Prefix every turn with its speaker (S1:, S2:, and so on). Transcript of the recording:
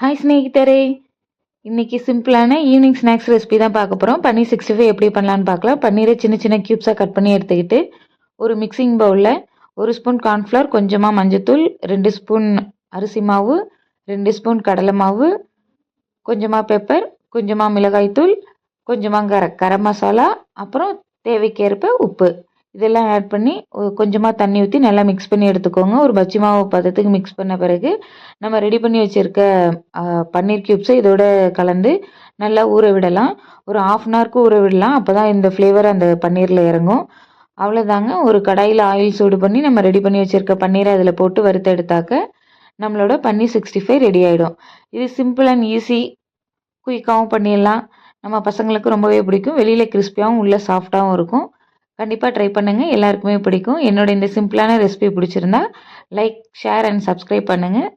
S1: Hi ஸ்நேகிதரே, இன்னைக்கு சிம்பிளான evening snacks recipe தான் பார்க்க போகிறோம். பன்னீர் 65 எப்படி பண்ணலான்னு பார்க்கலாம். பன்னீரை சின்ன சின்ன க்யூப்ஸாக கட் பண்ணி எடுத்துக்கிட்டு ஒரு மிக்சிங் பவுலில் 1 ஸ்பூன் கார்ன்ஃப்ளவர், கொஞ்சமாக மஞ்சத்தூள், 2 ஸ்பூன் அரிசி மாவு, 2 ஸ்பூன் கடலை மாவு, கொஞ்சமாக பெப்பர், கொஞ்சமாக மிளகாய்த்தூள், கொஞ்சமாக கரம் மசாலா, அப்புறம் தேவைக்கேற்ப உப்பு இதெல்லாம் ஆட் பண்ணி கொஞ்சமாக தண்ணி ஊற்றி நல்லா மிக்ஸ் பண்ணி எடுத்துக்கோங்க. ஒரு பஜ்ஜி மாவு பதத்துக்கு மிக்ஸ் பண்ண பிறகு நம்ம ரெடி பண்ணி வச்சுருக்க பன்னீர் க்யூப்ஸை இதோட கலந்து நல்லா ஊற விடலாம். ஒரு 1/2 அன் ஹவருக்கு ஊற விடலாம். அப்போ தான் இந்த ஃப்ளேவர் அந்த பன்னீரில் இறங்கும். அவ்வளோதாங்க. ஒரு கடாயில் ஆயில் சூடு பண்ணி நம்ம ரெடி பண்ணி வச்சுருக்க பன்னீரை அதில் போட்டு வறுத்து எடுத்தாக்க நம்மளோட பன்னீர் 65 ரெடி ஆகிடும். இது சிம்பிள் அண்ட் ஈஸி, குயிக்காகவும் பண்ணிடலாம். நம்ம பசங்களுக்கு ரொம்பவே பிடிக்கும். வெளியில் கிறிஸ்பியாகவும் உள்ள சாஃப்டாகவும் இருக்கும். கண்டிப்பாக ட்ரை பண்ணுங்கள், எல்லாருக்குமே பிடிக்கும். என்னோட இந்த சிம்பிளான ரெசிபி பிடிச்சிருந்தா லைக், ஷேர் அண்ட் சப்ஸ்கிரைப் பண்ணுங்கள்.